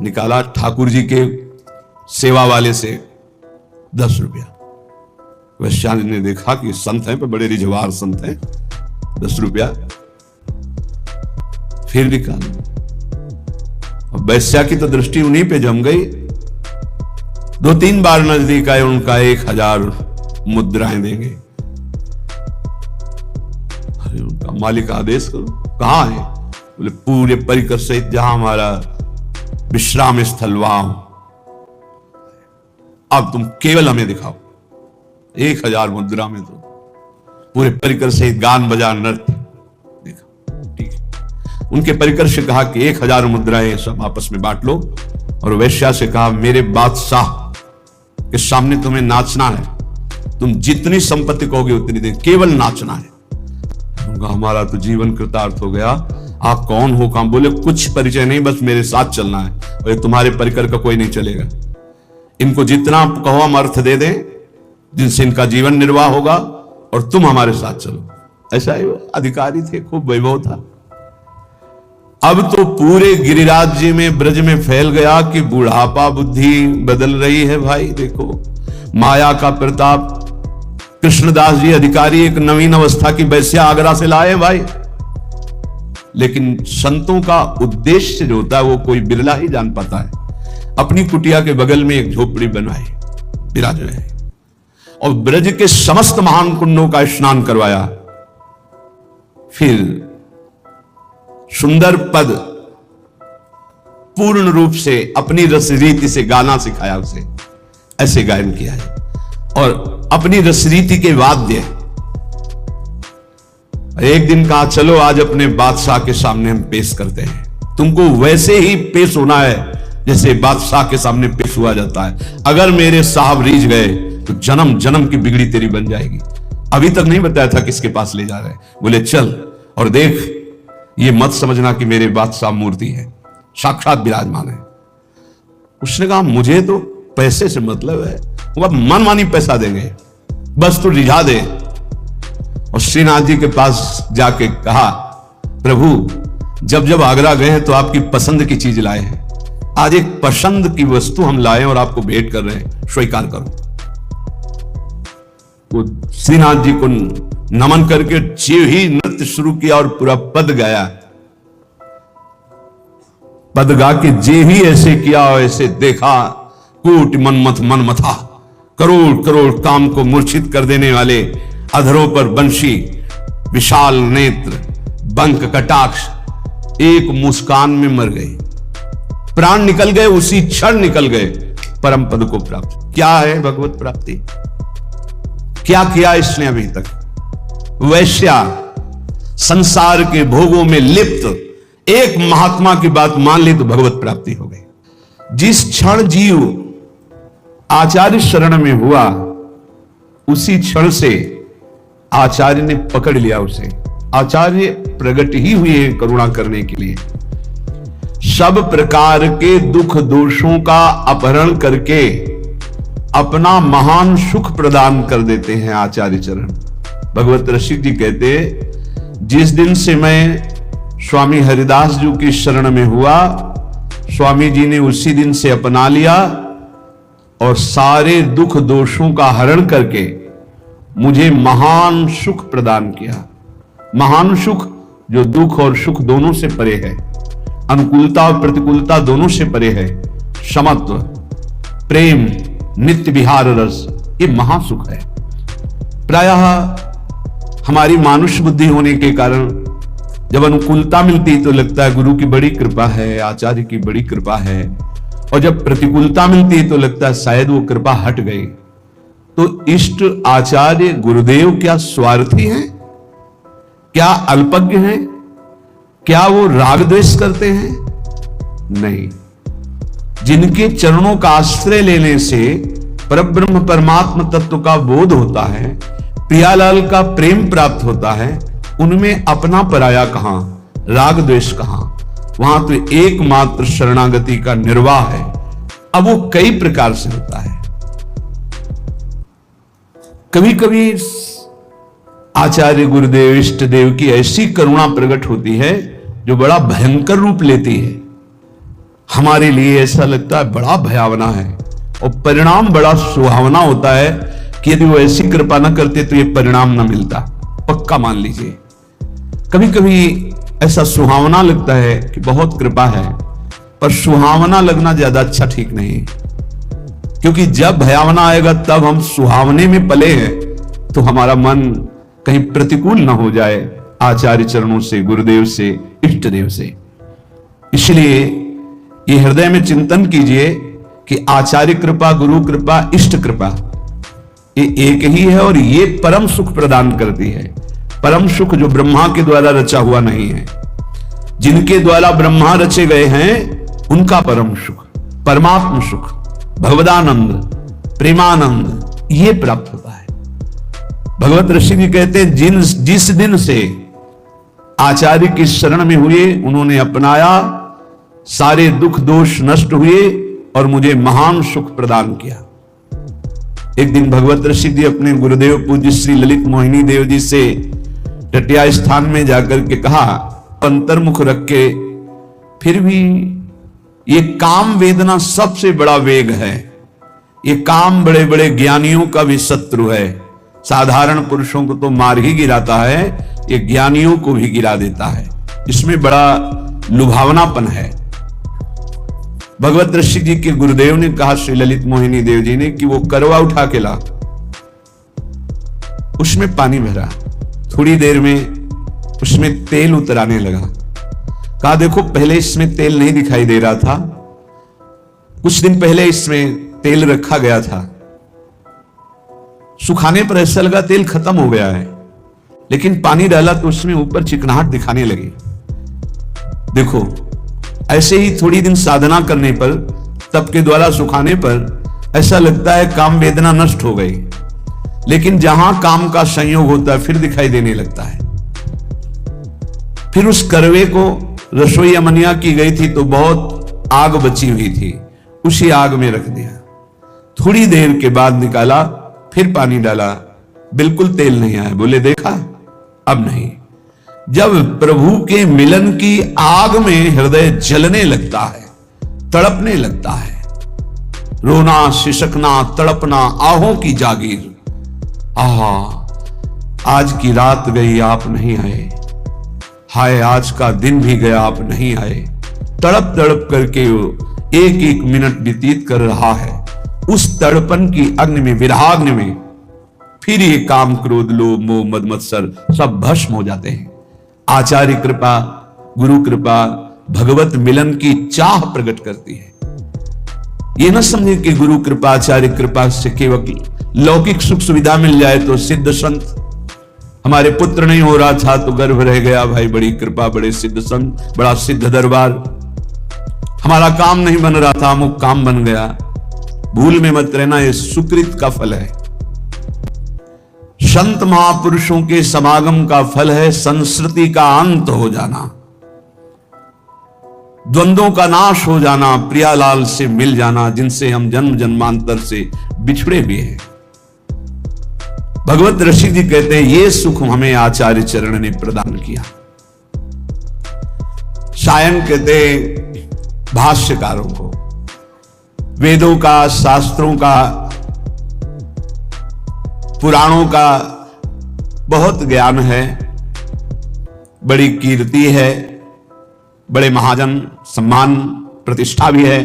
निकाला ठाकुर जी के सेवा वाले से 10 रुपया। वैश्या ने देखा कि संत हैं, पर बड़े रिझवार संत हैं, 10 रुपया फिर निकाला। अब वैश्या की तो दृष्टि उन्हीं पे जम गई। 2-3 बार नजदीक आए, उनका 1000 मुद्राएं देंगे। अरे उनका मालिक आदेश करो, कहां है? बोले पूरे परिकर सहित जहां हमारा विश्राम स्थल वहां, अब तुम केवल हमें दिखाओ। 1000 मुद्रा में तो पूरे परिकर सहित गान बजा नृत्य देखा। ठीक है, उनके परिकर से कहा कि 1000 मुद्राएं सब आपस में बांट लो, और वैश्या से कहा मेरे बादशाह के सामने तुम्हें नाचना है, तुम जितनी संपत्ति कहोगे उतनी दे, केवल नाचना है। हमारा तो जीवन कृतार्थ हो गया। आप कौन हो? काम बोले कुछ परिचय नहीं, बस मेरे साथ चलना है, और तुम्हारे परिकर का कोई नहीं चलेगा। इनको जितना कहो हम अर्थ दे दें, जिनसे इनका जीवन निर्वाह होगा, और तुम हमारे साथ चलो। ऐसा ही अधिकारी थे, खूब वैभव था। अब तो पूरे गिरिराज में, ब्रज में फैल गया कि बुढ़ापा बुद्धि बदल रही है। भाई देखो माया का प्रताप। कृष्णदास जी अधिकारी एक नवीन अवस्था की वैश्या आगरा से लाए भाई, लेकिन संतों का उद्देश्य जो होता है वो कोई बिरला ही जान पाता है। अपनी कुटिया के बगल में एक झोपड़ी बनवाई, विराज रहे, और ब्रज के समस्त महान कुंडों का स्नान करवाया। फिर सुंदर पद पूर्ण रूप से अपनी रस रीति से गाना सिखाया उसे, ऐसे गायन किया है, और अपनी रस रीति के वाद्य। एक दिन कहा चलो आज अपने बादशाह के सामने हम पेश करते हैं। तुमको वैसे ही पेश होना है जैसे बादशाह के सामने पेश हुआ जाता है। अगर मेरे साहब रीझ गए तो जन्म जन्म की बिगड़ी तेरी बन जाएगी। अभी तक नहीं बताया था किसके पास ले जा रहे। बोले चल और देख, ये मत समझना कि मेरे बादशाह मूर्ति है, साक्षात विराजमान है। उसने कहा मुझे तो पैसे से मतलब है, वो मनमानी पैसा देंगे, बस तू रिझा दे। और श्रीनाथ जी के पास जाके कहा प्रभु जब जब आगरा गए हैं तो आपकी पसंद की चीज लाए हैं, आज एक पसंद की वस्तु हम लाए और आपको भेंट कर रहे हैं, स्वीकार करो। वो श्रीनाथ जी को नमन करके जीव ही नृत्य शुरू किया और पूरा पद गाया। पद गा के जे ही ऐसे किया और ऐसे देखा, कूट मनमथ मन मथा, करोड़ करोड़ काम को मूर्छित कर देने वाले अधरों पर बंशी, विशाल नेत्र, बंक कटाक्ष, एक मुस्कान में मर गए, प्राण निकल गए, उसी क्षण निकल गए, परम पद को प्राप्त। क्या है भगवत प्राप्ति? क्या किया इसने अभी तक? वैश्या संसार के भोगों में लिप्त एक महात्मा की बात मान ली तो भगवत प्राप्ति हो गई। जिस क्षण जीव आचार्य शरण में हुआ उसी क्षण से आचार्य ने पकड़ लिया उसे। आचार्य प्रकट ही हुए करुणा करने के लिए। सब प्रकार के दुख दोषों का अपहरण करके अपना महान सुख प्रदान कर देते हैं आचार्य चरण। भगवत रसिक जी कहते, जिस दिन से मैं स्वामी हरिदास जी की शरण में हुआ, स्वामी जी ने उसी दिन से अपना लिया और सारे दुख दोषों का हरण करके मुझे महान सुख प्रदान किया। महान सुख जो दुख और सुख दोनों से परे है, अनुकूलता और प्रतिकूलता दोनों से परे है, समत्व, प्रेम, नित्य विहार रस, ये महासुख है। प्रायः हमारी मानुष्य बुद्धि होने के कारण जब अनुकूलता मिलती तो लगता है गुरु की बड़ी कृपा है, आचार्य की बड़ी कृपा है, और जब प्रतिकूलता मिलती तो लगता है शायद वो कृपा हट गई। तो इष्ट आचार्य गुरुदेव क्या स्वार्थी हैं? क्या अल्पज्ञ हैं? क्या वो राग द्वेष करते हैं? नहीं। जिनके चरणों का आश्रय लेने से परब्रह्म परमात्म तत्व का बोध होता है, प्रियालाल का प्रेम प्राप्त होता है, उनमें अपना पराया कहां, राग द्वेष कहां? वहां तो एकमात्र शरणागति का निर्वाह है। अब वो कई प्रकार से होता है। कभी कभी आचार्य गुरुदेव इष्ट देव की ऐसी करुणा प्रकट होती है जो बड़ा भयंकर रूप लेती है। हमारे लिए ऐसा लगता है बड़ा भयावना है, और परिणाम बड़ा सुहावना होता है कि यदि वो ऐसी कृपा न करते तो ये परिणाम न मिलता। पक्का मान लीजिए, कभी कभी ऐसा सुहावना लगता है कि बहुत कृपा है, पर सुहावना लगना ज्यादा अच्छा ठीक नहीं, क्योंकि जब भयावना आएगा तब हम सुहावने में पले हैं, तो हमारा मन कहीं प्रतिकूल ना हो जाए आचार्य चरणों से, गुरुदेव से, इष्ट देव से। इसलिए ये हृदय में चिंतन कीजिए कि आचार्य कृपा, गुरु कृपा, इष्ट कृपा ये एक ही है, और ये परम सुख प्रदान करती है। परम सुख जो ब्रह्मा के द्वारा रचा हुआ नहीं है, जिनके द्वारा ब्रह्मा रचे गए हैं उनका परम सुख, परमात्म सुख, भगवदानंद, प्रेमानंद ये प्राप्त होता है। भगवत ऋषि जी कहते हैं जिस दिन से आचार्य की शरण में हुए, उन्होंने अपनाया, सारे दुख दोष नष्ट हुए और मुझे महान सुख प्रदान किया। एक दिन भगवत ऋषि जी अपने गुरुदेव पूज्य श्री ललित मोहिनी देव जी से टटिया स्थान में जाकर के कहा, अंतर्मुख रख के, फिर भी ये काम वेदना सबसे बड़ा वेग है, ये काम बड़े बड़े ज्ञानियों का भी शत्रु है, साधारण पुरुषों को तो मार ही गिराता है, ये ज्ञानियों को भी गिरा देता है, इसमें बड़ा लुभावनापन है। भगवत ऋषि जी के गुरुदेव ने कहा श्री ललित मोहिनी देव जी ने कि वो करवा उठा के ला, उसमें पानी भरा, थोड़ी देर में उसमें तेल उतराने लगा। कहा देखो पहले इसमें तेल नहीं दिखाई दे रहा था, कुछ दिन पहले इसमें तेल रखा गया था, सुखाने पर ऐसा लगा तेल खत्म हो गया है, लेकिन पानी डाला तो उसमें ऊपर चिकनाहट दिखाने लगी। देखो ऐसे ही थोड़ी दिन साधना करने पर, तप के द्वारा सुखाने पर ऐसा लगता है काम वेदना नष्ट हो गई, लेकिन जहां काम का संयोग होता है फिर दिखाई देने लगता है। फिर उस करवे को रसोई अमनिया की गई थी तो बहुत आग बची हुई थी, उसी आग में रख दिया, थोड़ी देर के बाद निकाला, फिर पानी डाला, बिल्कुल तेल नहीं आया। बोले देखा अब नहीं। जब प्रभु के मिलन की आग में हृदय जलने लगता है, तड़पने लगता है, रोना, सिसकना, तड़पना, आहों की जागीर, आहा आज की रात गई आप नहीं आए, हाय आज का दिन भी गया आप नहीं आए, तड़प तड़प करके वो एक एक मिनट व्यतीत कर रहा है। उस तड़पन की अग्नि में, विरहाग्नि में फिर ये काम, क्रोध, लोभ, मोह, मद, मत्सर सब भस्म हो जाते हैं। आचार्य कृपा, गुरु कृपा भगवत मिलन की चाह प्रकट करती है। ये न समझे कि गुरु कृपा, आचार्य कृपा से केवल लौकिक सुख सुविधा मिल जाए तो सिद्ध संत, हमारे पुत्र नहीं हो रहा था तो गर्भ रह गया, भाई बड़ी कृपा, बड़े सिद्ध संत, बड़ा सिद्ध दरबार, हमारा काम नहीं बन रहा था, अमुक काम बन गया। भूल में मत रहना, ये सुकृत का फल है, संत महापुरुषों के समागम का फल है, संस्कृति का अंत हो जाना, द्वंद्वों का नाश हो जाना, प्रियालाल से मिल जाना, जिनसे हम जन्म जन्मांतर से बिछड़े हुए हैं। भगवत ऋषि जी कहते हैं ये सुख हमें आचार्य चरण ने प्रदान किया। सायन कहते भाष्यकारों को, वेदों का, शास्त्रों का, पुराणों का बहुत ज्ञान है, बड़ी कीर्ति है, बड़े महाजन सम्मान प्रतिष्ठा भी है,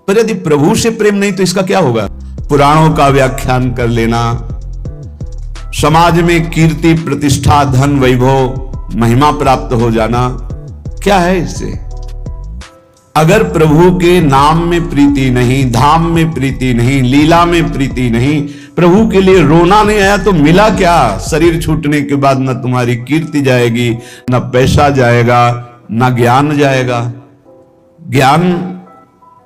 पर यदि प्रभु से प्रेम नहीं तो इसका क्या होगा? पुराणों का व्याख्यान कर लेना, समाज में कीर्ति प्रतिष्ठा धन वैभव महिमा प्राप्त हो जाना, क्या है इससे? अगर प्रभु के नाम में प्रीति नहीं, धाम में प्रीति नहीं, लीला में प्रीति नहीं, प्रभु के लिए रोना नहीं आया तो मिला क्या? शरीर छूटने के बाद न तुम्हारी कीर्ति जाएगी, न पैसा जाएगा, न ज्ञान जाएगा। ज्ञान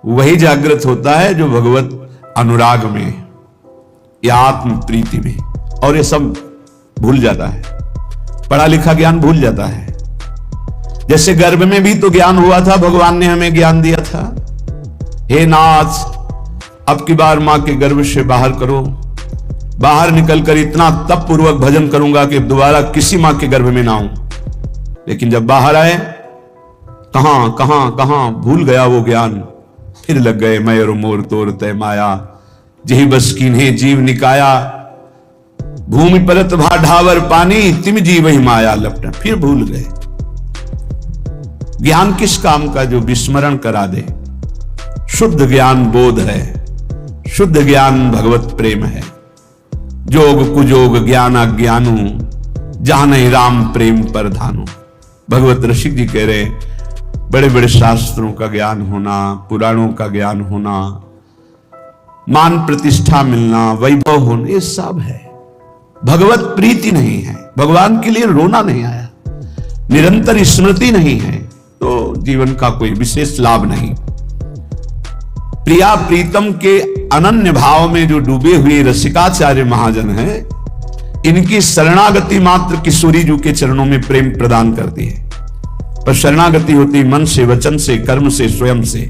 वही जागृत होता है जो भगवत अनुराग में या आत्म प्रीति में, और ये सब भूल जाता है, पढ़ा लिखा ज्ञान भूल जाता है। जैसे गर्भ में भी तो ज्ञान हुआ था, भगवान ने हमें ज्ञान दिया था, हे नाथ अब की बार मां के गर्भ से बाहर करो, बाहर निकलकर इतना तप पूर्वक भजन करूंगा कि दोबारा किसी मां के गर्भ में ना आऊं। लेकिन जब बाहर आए, कहां कहां कहां भूल गया वो ज्ञान, फिर लग गए मैं और मोर तोर तय माया, जही बस कीन्हे जीव निकाया, भूमि परत भा ढावर पानी, तिम जीव ही माया लपटा, फिर भूल गए। ज्ञान किस काम का जो विस्मरण करा दे। शुद्ध ज्ञान बोध है, शुद्ध ज्ञान भगवत प्रेम है। जोग कुजोग ज्ञान अज्ञानू, जहां नहीं राम प्रेम पर धानु। भगवत ऋषिक जी कह रहे बड़े बड़े शास्त्रों का ज्ञान होना, पुराणों का ज्ञान होना, मान प्रतिष्ठा मिलना, वैभव होना, ये सब है, भगवत प्रीति नहीं है, भगवान के लिए रोना नहीं आया, निरंतर स्मृति नहीं है, तो जीवन का कोई विशेष लाभ नहीं। प्रिया प्रीतम के अनन्य भाव में जो डूबे हुए रसिकाचार्य महाजन हैं, इनकी शरणागति मात्र किशोरी जी के चरणों में प्रेम प्रदान करती है। पर शरणागति होती मन से, वचन से, कर्म से, स्वयं से।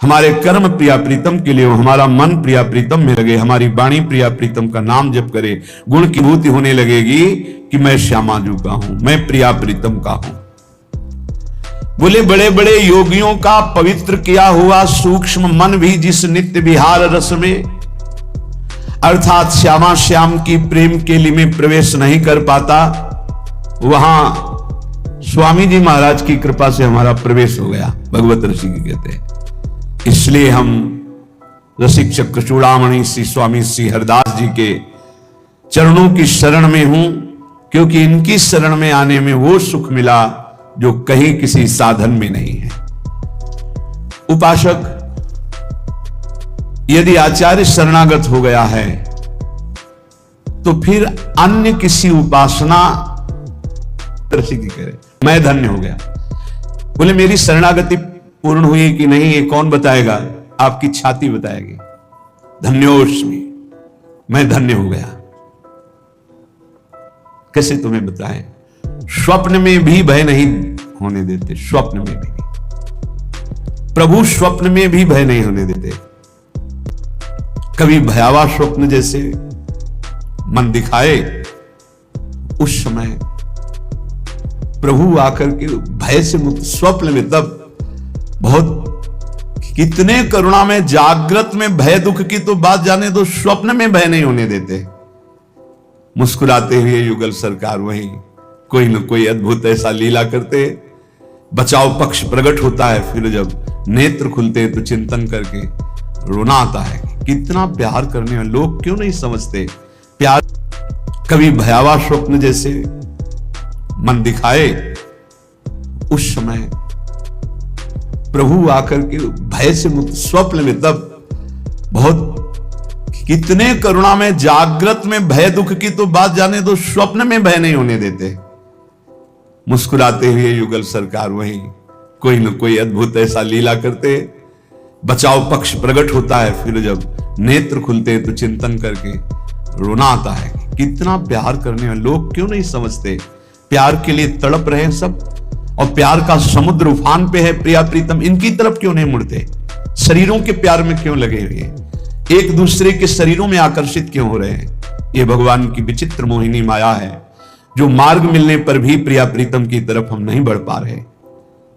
हमारे कर्म प्रिया प्रीतम के लिए, हमारा मन प्रिया प्रीतम में लगे, हमारी वाणी प्रिया प्रीतम का नाम जप करे, गुण की भूति होने लगेगी कि मैं श्यामाजू का हूं, मैं प्रिया प्रीतम का हूं। बोले बड़े बड़े योगियों का पवित्र किया हुआ सूक्ष्म मन भी जिस नित्य विहार रस में, अर्थात श्यामा श्याम की प्रेम केली में प्रवेश नहीं कर पाता, वहां स्वामी जी महाराज की कृपा से हमारा प्रवेश हो गया। भगवत ऋषि कहते हैं, इसलिए हम रसिक चक्र चूड़ामणि श्री स्वामी श्री हरदास जी के चरणों की शरण में हूं, क्योंकि इनकी शरण में आने में वो सुख मिला जो कहीं किसी साधन में नहीं है। उपासक यदि आचार्य शरणागत हो गया है तो फिर अन्य किसी उपासना करे, मैं धन्य हो गया। बोले मेरी शरणागति पूर्ण हुई कि नहीं ये कौन बताएगा? आपकी छाती बताएगी। धन्योस्मि, मैं धन्य हो गया। कैसे तुम्हें बताएं? स्वप्न में भी भय नहीं होने देते, स्वप्न में भी प्रभु स्वप्न में भी भय नहीं होने देते। कभी भयावह स्वप्न जैसे मन दिखाए, उस समय प्रभु आकर के भय से मुक्त, स्वप्न में तब बहुत कितने करुणा में, जागृत में भय दुख की तो बात जाने दो, स्वप्न में भय नहीं होने देते। मुस्कुराते हुए युगल सरकार वहीं कोई न कोई अद्भुत ऐसा लीला करते, बचाव पक्ष प्रकट होता है, फिर जब नेत्र खुलते तो चिंतन करके रोना आता है। कितना प्यार करने वाले लोग क्यों नहीं समझते प्यार। कभी भयावह स्वप्न जैसे मन दिखाए, उस समय प्रभु आकर के भय से मुक्त, स्वप्न में तब बहुत कितने करुणा में, जागृत में भय दुख की तो बात जाने दो, स्वप्न में भय नहीं होने देते। मुस्कुराते हुए युगल सरकार वहीं कोई न कोई अद्भुत ऐसा लीला करते, बचाव पक्ष प्रकट होता है, फिर जब नेत्र खुलते तो चिंतन करके रोना आता है। कितना प्यार करने वाले लोग क्यों नहीं समझते, प्यार के लिए तड़प रहे हैं सब, और प्यार का समुद्र उफान पे है। प्रिया प्रीतम इनकी तरफ क्यों नहीं मुड़ते? शरीरों के प्यार में क्यों लगे हुए हैं? एक दूसरे के शरीरों में आकर्षित क्यों हो रहे हैं? ये भगवान की विचित्र मोहिनी माया है, जो मार्ग मिलने पर भी प्रिया प्रीतम की तरफ हम नहीं बढ़ पा रहे।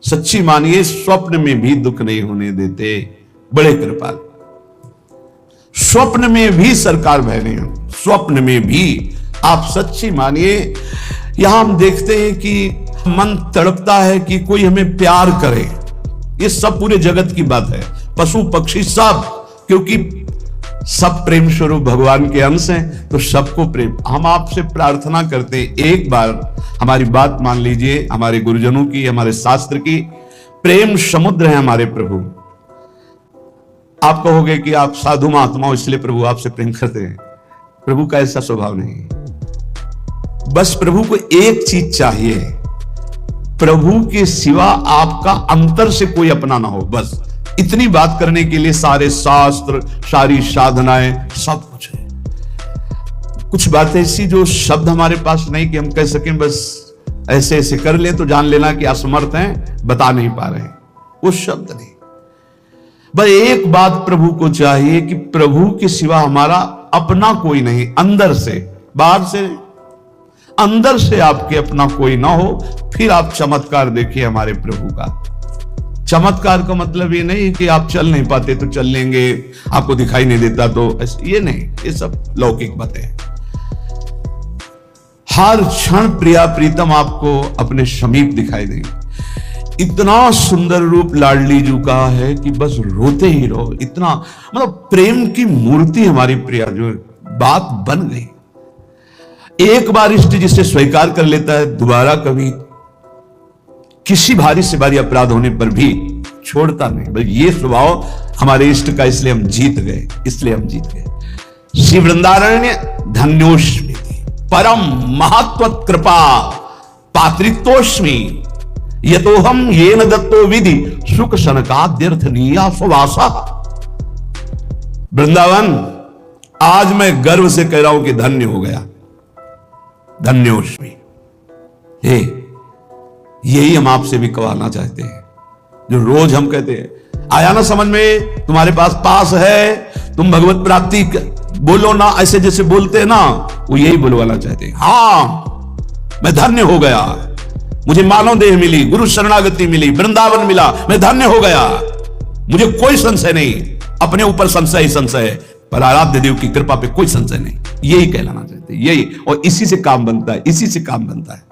सच्ची मानिए, स्वप्न में भी दुख नहीं होने देते, बड़े कृपाल। स्वप्न में भी सरकार भय नहीं हो, स्वप्न में भी आप सच्ची मानिए। यहां हम देखते हैं कि मन तड़पता है कि कोई हमें प्यार करे। ये सब पूरे जगत की बात है, पशु पक्षी सब, क्योंकि सब प्रेम स्वरूप भगवान के अंश हैं, तो सबको प्रेम। हम आपसे प्रार्थना करते हैं, एक बार हमारी बात मान लीजिए, हमारे गुरुजनों की, हमारे शास्त्र की। प्रेम समुद्र है हमारे प्रभु। आप कहोगे कि आप साधु महात्मा हो इसलिए प्रभु आपसे प्रेम करते हैं। प्रभु का ऐसा स्वभाव नहीं है। बस प्रभु को एक चीज चाहिए, प्रभु के सिवा आपका अंतर से कोई अपना ना हो। बस इतनी बात करने के लिए सारे शास्त्र, सारी साधनाएं, सब कुछ है। कुछ बातें ऐसी जो शब्द हमारे पास नहीं कि हम कह सकें, बस ऐसे ऐसे कर ले तो जान लेना कि असमर्थ हैं, बता नहीं पा रहे हैं, वो शब्द नहीं। बस एक बात प्रभु को चाहिए कि प्रभु के सिवा हमारा अपना कोई नहीं, अंदर से, बाहर से, अंदर से आपके अपना कोई ना हो। फिर आप चमत्कार देखिए हमारे प्रभु का। चमत्कार का मतलब ये नहीं कि आप चल नहीं पाते तो चल लेंगे, आपको दिखाई नहीं देता तो ये नहीं, ये सब लौकिक बातें हैं। हर क्षण प्रिया प्रीतम आपको अपने समीप दिखाई देंगे। इतना सुंदर रूप लाडली जू का है कि बस रोते ही रहो। इतना मतलब प्रेम की मूर्ति हमारी प्रिया जो बात बन गई। एक बार इष्ट जिसे स्वीकार कर लेता है दोबारा कभी किसी भारी से भारी अपराध होने पर भी छोड़ता नहीं। बस ये स्वभाव हमारे इष्ट का, इसलिए हम जीत गए। श्री वृंदारण्य धन्योष्मि परम महत्व कृपा पात्रित्वोष्मि यतोहम येन दत्तो विधि सुख सनकाद्यर्थनीया सुवासा। वृंदावन आज मैं गर्व से कह रहा हूं कि धन्य हो गया, धन्योष्मि। हे, यही हम आपसे भी कहना चाहते हैं, जो रोज हम कहते हैं आया ना समझ में, तुम्हारे पास है, तुम भगवत प्राप्ति बोलो ना, ऐसे जैसे बोलते हैं ना, वो यही बोलवाना चाहते हैं। हाँ, मैं धन्य हो गया, मुझे मानव देह मिली, गुरु शरणागति मिली, वृंदावन मिला, मैं धन्य हो गया। मुझे कोई संशय नहीं, अपने ऊपर संशय ही संशय है, पर आराध्य देव की कृपा पे कोई संशय नहीं। यही कहलाना चाहते हैं, यही, और इसी से काम बनता है, इसी से काम बनता है।